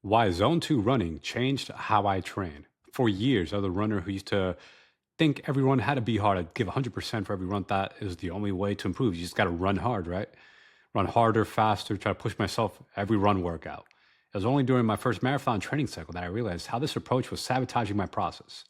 Why Zone 2 running changed how I train. For years, I was a runner who used to think every run had to be hard. I'd give 100% for every run. That is the only way to improve. You just got to run hard, right? Run harder, faster, try to push myself every run workout. It was only during my first marathon training cycle that I realized how this approach was sabotaging my process.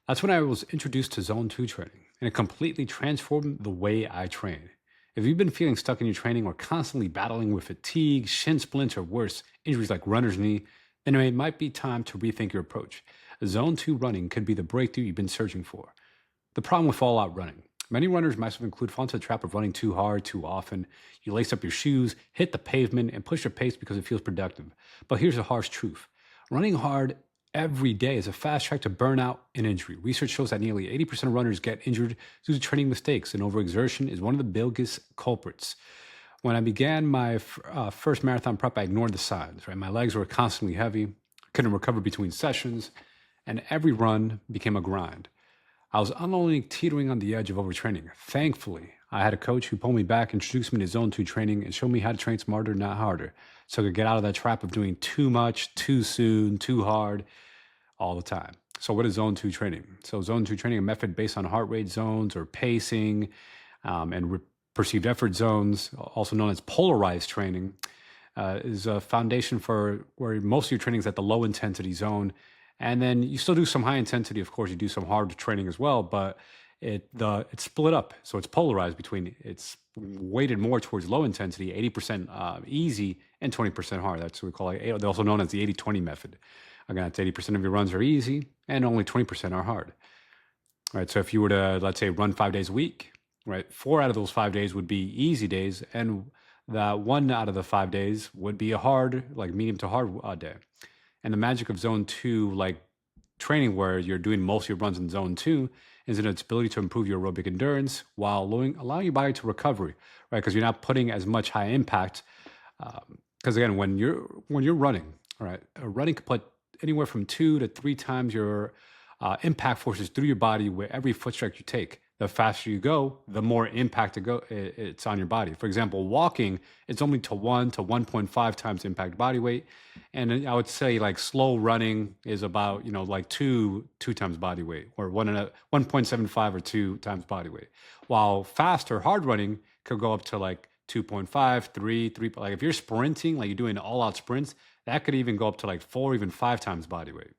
That's when I was introduced to Zone 2 training, and it completely transformed the way I train. If you've been feeling stuck in your training or constantly battling with fatigue, shin splints, or worse, injuries like runner's knee, then it might be time to rethink your approach. Zone 2 running could be the breakthrough you've been searching for. The problem with all out running. Many runners might include fall into the trap of running too hard too often. You lace up your shoes, hit the pavement, and push your pace because it feels productive. But here's the harsh truth: running hard every day is a fast track to burnout and injury. Research shows that nearly 80% of runners get injured due to training mistakes, and overexertion is one of the biggest culprits. When I began my first marathon prep, I ignored the signs. Right, my legs were constantly heavy, couldn't recover between sessions, and every run became a grind. I was unknowingly teetering on the edge of overtraining. Thankfully, I had a coach who pulled me back, introduced me to Zone 2 training, and showed me how to train smarter, not harder, so I could get out of that trap of doing too much, too soon, too hard, all the time. So, what is Zone 2 training? So, Zone 2 training, a method based on heart rate zones or pacing and perceived effort zones, also known as polarized training, is a foundation for where most of your training is at the low intensity zone. And then you still do some high intensity. Of course, you do some hard training as well, but it's split up. So it's polarized between it's weighted more towards low intensity, 80% easy, and 20% hard. That's what we call it. They're also known as the 80-20 method. Again, it's 80% of your runs are easy and only 20% are hard. Right. So if you were to, let's say, run 5 days a week, right, 4 out of those 5 days would be easy days, and that 1 out of the 5 days would be a hard, like medium to hard day. And the magic of Zone 2, like training where you're doing most of your runs in Zone 2, is in its ability to improve your aerobic endurance while allowing your body to recovery, right? Because you're not putting as much high impact. Because again, when you're running, all right, running could put anywhere from 2 to 3 times your impact forces through your body with every foot strike you take. The faster you go, the more impact it's on your body. For example, walking, it's only to 1 to 1.5 times impact body weight. And then I would say like slow running is about, like two times body weight, or 1.75 or 2 times body weight. While fast or hard running could go up to like 2.5, 3. Like if you're sprinting, like you're doing all out sprints, that could even go up to like 4, even 5 times body weight.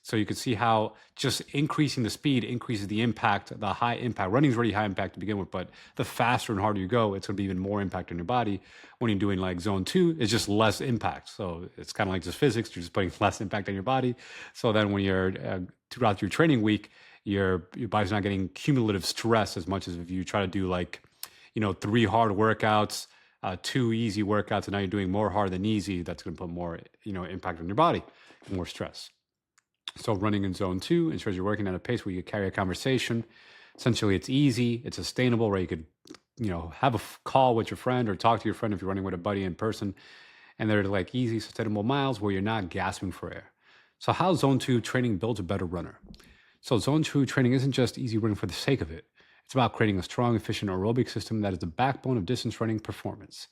So you can see how just increasing the speed increases the impact, the high impact. Running is already high impact to begin with, but the faster and harder you go, it's going to be even more impact on your body. When you're doing like Zone 2, it's just less impact. So it's kind of like just physics. You're just putting less impact on your body. So then when you're throughout your training week, your body's not getting cumulative stress as much as if you try to do like, 3 hard workouts, 2 easy workouts, and now you're doing more hard than easy. That's going to put more, impact on your body, more stress. So running in Zone 2 ensures you're working at a pace where you carry a conversation. Essentially, it's easy, it's sustainable, where you could, have a call with your friend or talk to your friend if you're running with a buddy in person. And they're like easy, sustainable miles where you're not gasping for air. So how Zone 2 training builds a better runner? So Zone 2 training isn't just easy running for the sake of it. It's about creating a strong, efficient aerobic system that is the backbone of distance running performance.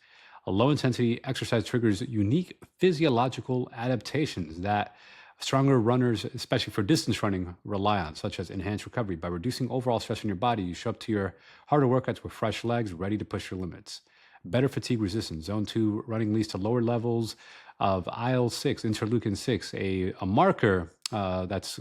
A low intensity exercise triggers unique physiological adaptations that stronger runners, especially for distance running, rely on, such as enhanced recovery. By reducing overall stress in your body, you show up to your harder workouts with fresh legs, ready to push your limits. Better fatigue resistance. Zone 2 running leads to lower levels of IL-6, interleukin 6, a marker that's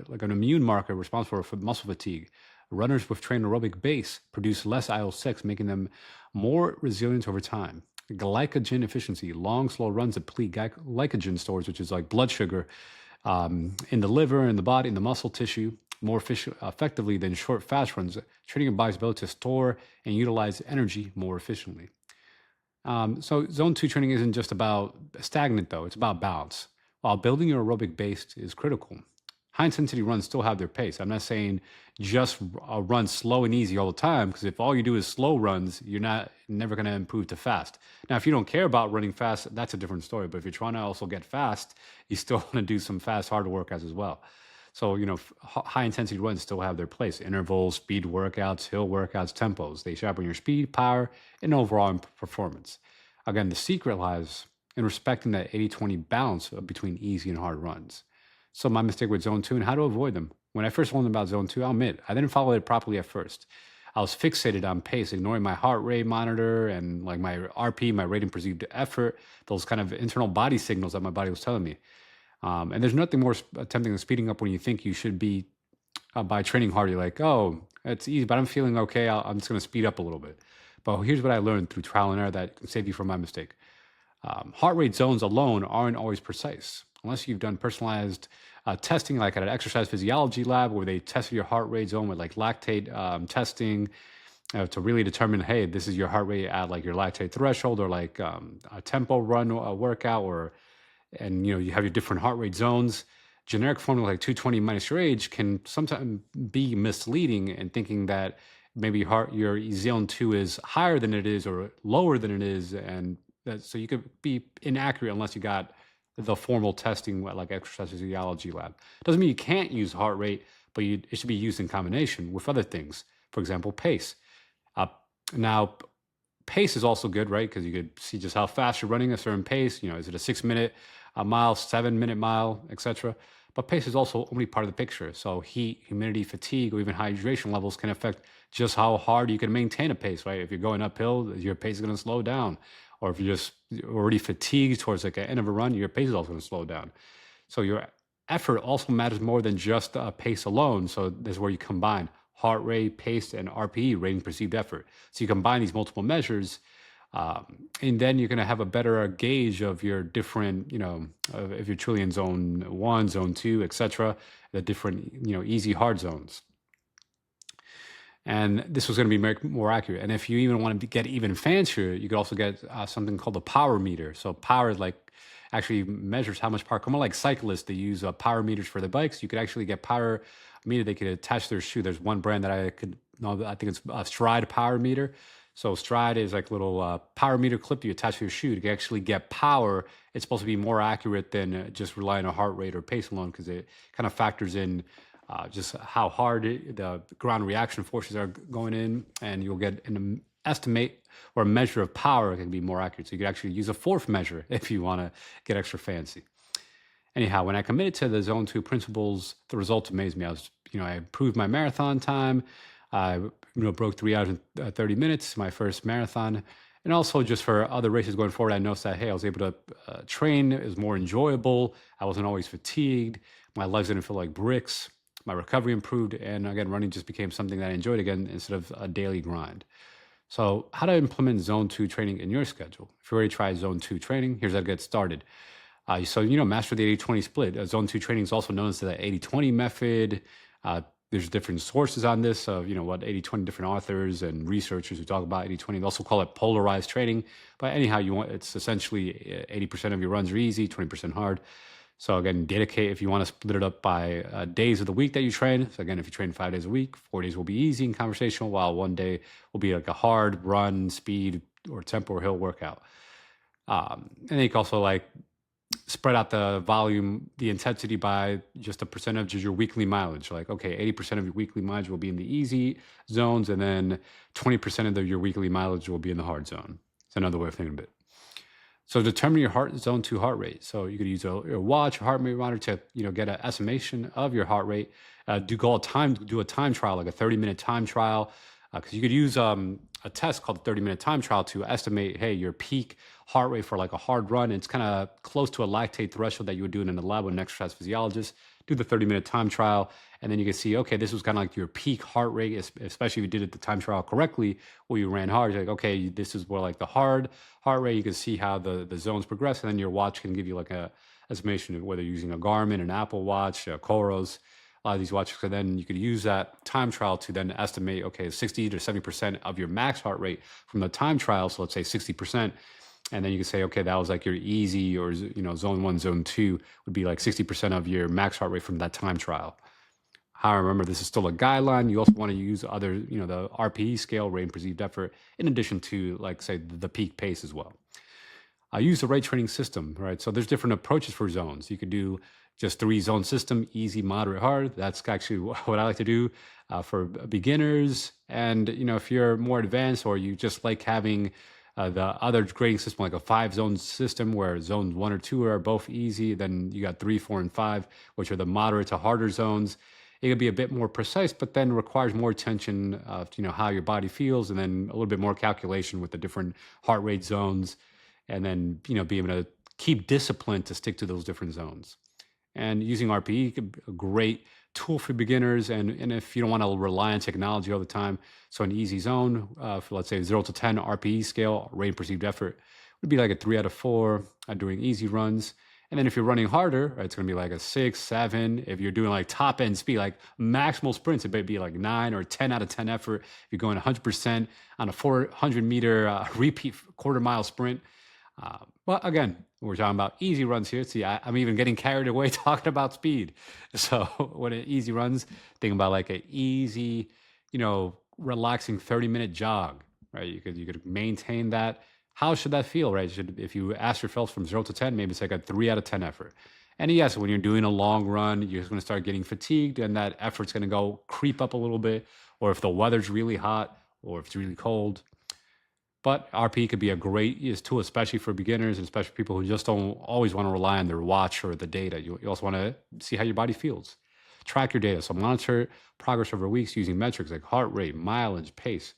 like an immune marker responsible for muscle fatigue. Runners with trained aerobic base produce less IL-6, making them more resilient over time. Glycogen efficiency. Long, slow runs deplete glycogen stores, which is like blood sugar, in the liver, in the body, in the muscle tissue, more effectively than short, fast runs, training your body's ability to store and utilize energy more efficiently. So Zone 2 training isn't just about stagnant, though. It's about balance. While building your aerobic base is critical, high intensity runs still have their pace. I'm not saying just run slow and easy all the time, because if all you do is slow runs, you're never going to improve to fast. Now, if you don't care about running fast, that's a different story. But if you're trying to also get fast, you still want to do some fast, harder workouts as well. So, high intensity runs still have their place. Intervals, speed workouts, hill workouts, tempos. They sharpen your speed, power, and overall performance. Again, the secret lies and respecting that 80-20 balance between easy and hard runs. So my mistake with zone two and how to avoid them. When I first learned about zone two, I'll admit I didn't follow it properly at first. I was fixated on pace, ignoring my heart rate monitor and like my RP, my rating perceived effort, those kind of internal body signals that my body was telling me. And there's nothing more tempting than speeding up when you think you should be by training hard. You're like, oh, it's easy, but I'm feeling okay. I'm just going to speed up a little bit. But here's what I learned through trial and error that can save you from my mistake. Heart rate zones alone aren't always precise unless you've done personalized testing, like at an exercise physiology lab where they tested your heart rate zone with like lactate testing to really determine, hey, this is your heart rate at like your lactate threshold, or like a tempo run workout, or and you have your different heart rate zones. Generic formula like 220 minus your age can sometimes be misleading in thinking that maybe your zone 2 is higher than it is or lower than it is, and so you could be inaccurate unless you got the formal testing like exercise physiology lab. Doesn't mean you can't use heart rate, but it should be used in combination with other things. For example, pace. Now, pace is also good, right? Because you could see just how fast you're running a certain pace. Is it a 6-minute mile, 7-minute mile, etc. But pace is also only part of the picture. So heat, humidity, fatigue, or even hydration levels can affect just how hard you can maintain a pace, right? If you're going uphill, your pace is going to slow down. Or if you're just already fatigued towards like the end of a run, your pace is also going to slow down. So your effort also matters more than just pace alone. So this is where you combine heart rate, pace, and RPE, rating perceived effort. So you combine these multiple measures, and then you're going to have a better gauge of your different, if you're truly in zone 1, zone 2, etc., the different, easy, hard zones. And this was going to be more accurate. And if you even want to get even fancier, you could also get something called a power meter. So power actually measures how much power. Come on, like cyclists, they use power meters for their bikes. You could actually get power meter they could attach to their shoe. There's one brand that I think it's a Stride power meter. So Stride is like a little power meter clip you attach to your shoe to actually get power. It's supposed to be more accurate than just relying on heart rate or pace alone, because it kind of factors in just how hard the ground reaction forces are going in, and you'll get an estimate or a measure of power that can be more accurate. So you could actually use a fourth measure if you want to get extra fancy. Anyhow, when I committed to the Zone 2 principles, the results amazed me. I improved my marathon time. I broke 3 hours and 30 minutes, my first marathon. And also just for other races going forward, I noticed that, hey, I was able to train. It was more enjoyable. I wasn't always fatigued. My legs didn't feel like bricks. My recovery improved. And again, running just became something that I enjoyed again instead of a daily grind. So how to implement Zone 2 training in your schedule? If you already tried Zone 2 training, here's how to get started. Master the 80-20 split. Zone 2 training is also known as the 80-20 method. There's different sources on this of, 80-20 different authors and researchers who talk about 80-20. They also call it polarized training. But anyhow, it's essentially 80% of your runs are easy, 20% hard. So again, dedicate, if you want to split it up by days of the week that you train. So again, if you train 5 days a week, 4 days will be easy and conversational, while 1 day will be like a hard run, speed, or tempo or hill workout. And then you can also spread out the volume, the intensity by just a percentage of your weekly mileage. Like, okay, 80% of your weekly mileage will be in the easy zones, and then 20% of your weekly mileage will be in the hard zone. It's another way of thinking of it. So determine your Zone 2 heart rate. So you could use a watch, a heart rate monitor to get an estimation of your heart rate. Do a time trial, like a 30-minute time trial, because you could use a test called the 30-minute time trial to estimate, hey, your peak heart rate for like a hard run. It's kind of close to a lactate threshold that you would do in the lab with an exercise physiologist. Do the 30-minute time trial, and then you can see, okay, this was kind of like your peak heart rate, especially if you did it the time trial correctly, or you ran hard. You're like, okay, this is where like the hard heart rate. You can see how the zones progress, and then your watch can give you like a estimation of whether you're using a Garmin, an Apple Watch, a Coros. A lot of these watches, so then you could use that time trial to then estimate, okay, 60 to 70% of your max heart rate from the time trial. So let's say 60%. And then you can say, okay, that was like your easy, or, zone 1, zone 2 would be like 60% of your max heart rate from that time trial. However, remember, this is still a guideline. You also want to use other, the RPE scale, rate and perceived effort, in addition to, like, say, the peak pace as well. I use the rate training system, right? So there's different approaches for zones. You could do just 3-zone system, easy, moderate, hard. That's actually what I like to do for beginners. And, if you're more advanced, or you just like having The other grading system, like a 5 zone system, where zones 1 or 2 are both easy. Then you got 3, 4, and 5, which are the moderate to harder zones. It could be a bit more precise, but then requires more attention of how your body feels, and then a little bit more calculation with the different heart rate zones, and then be able to keep discipline to stick to those different zones. And using RPE could be a great tool for beginners. And if you don't want to rely on technology all the time, so an easy zone for, let's say, 0 to 10 RPE scale, rate and perceived effort, would be like a 3 out of 4 doing easy runs. And then if you're running harder, it's going to be like a 6, 7. If you're doing like top end speed, like maximal sprints, it might be like 9 or 10 out of 10 effort. If you're going 100% on a 400-meter repeat quarter-mile sprint. Well, again, we're talking about easy runs here. See, I'm even getting carried away talking about speed. So when it easy runs, think about like an easy, relaxing 30-minute jog, right? You could maintain that. How should that feel, right? If you ask yourself from 0 to 10, maybe it's like a 3 out of 10 effort. And yes, when you're doing a long run, you're going to start getting fatigued, and that effort's going to go creep up a little bit. Or if the weather's really hot, or if it's really cold. But RP could be a great tool, especially for beginners, and especially people who just don't always want to rely on their watch or the data. You also want to see how your body feels. Track your data. So monitor progress over weeks using metrics like heart rate, mileage, pace.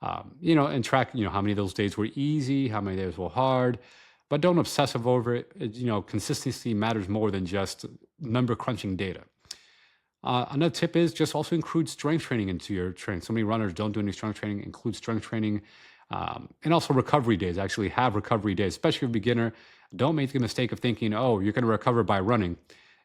And track, how many of those days were easy, how many days were hard. But don't obsessive over it. Consistency matters more than just number crunching data. Another tip is just also include strength training into your training. So many runners don't do any strength training. Include strength training. And also recovery days. Actually have recovery days, especially if you're a beginner. Don't make the mistake of thinking, oh, you're going to recover by running.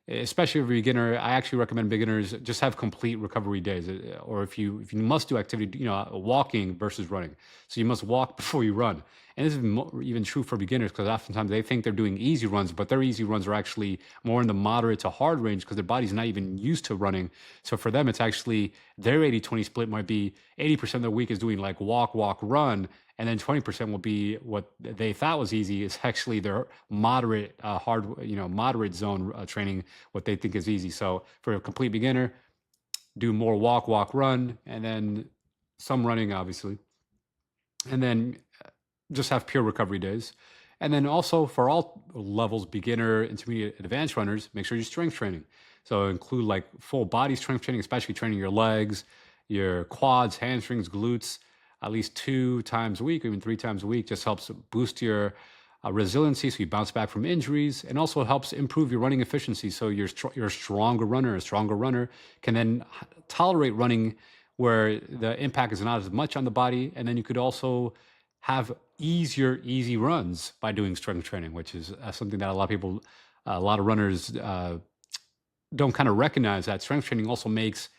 Especially if you're a beginner, I actually recommend beginners just have complete recovery days. Or if you must do activity, walking versus running. So you must walk before you run. And this is even true for beginners, because oftentimes they think they're doing easy runs, but their easy runs are actually more in the moderate to hard range because their body's not even used to running. So for them, it's actually their 80-20 split might be 80% of the week is doing like walk, walk, run. And then 20% will be what they thought was easy is actually their moderate, moderate zone training, what they think is easy. So for a complete beginner, do more walk, walk, run, and then some running, obviously. And then just have pure recovery days. And then also for all levels, beginner, intermediate, advanced runners, make sure you're strength training. So include like full body strength training, especially training your legs, your quads, hamstrings, glutes, at least 2 times a week, or even 3 times a week. Just helps boost your resiliency, so you bounce back from injuries, and also helps improve your running efficiency. So you're a stronger runner. A stronger runner can then tolerate running where the impact is not as much on the body. And then you could also have easy runs by doing strength training, which is something that a lot of runners don't kind of recognize, that strength training also makes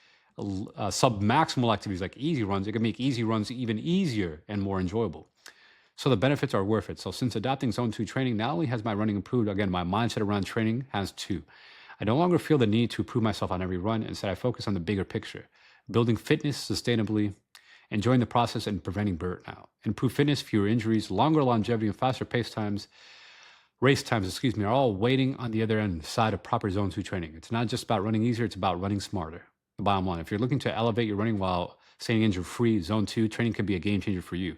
sub-maximal activities like easy runs. It can make easy runs even easier and more enjoyable. So the benefits are worth it. So since adopting Zone 2 training, not only has my running improved, again, my mindset around training has too. I no longer feel the need to prove myself on every run. Instead, I focus on the bigger picture, building fitness sustainably, enjoying the process, and preventing burnout. Improved fitness, fewer injuries, longer longevity, and faster race times, are all waiting on the other end side of proper Zone 2 training. It's not just about running easier, it's about running smarter. The bottom line, if you're looking to elevate your running while staying injury-free, Zone 2 training can be a game changer for you.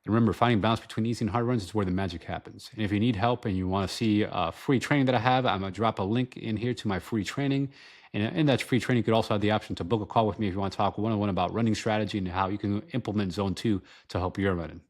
And remember, finding balance between easy and hard runs is where the magic happens. And if you need help and you want to see free training that I have, I'm going to drop a link in here to my free training. And in that free training, you could also have the option to book a call with me if you want to talk one-on-one about running strategy and how you can implement Zone 2 to help your running.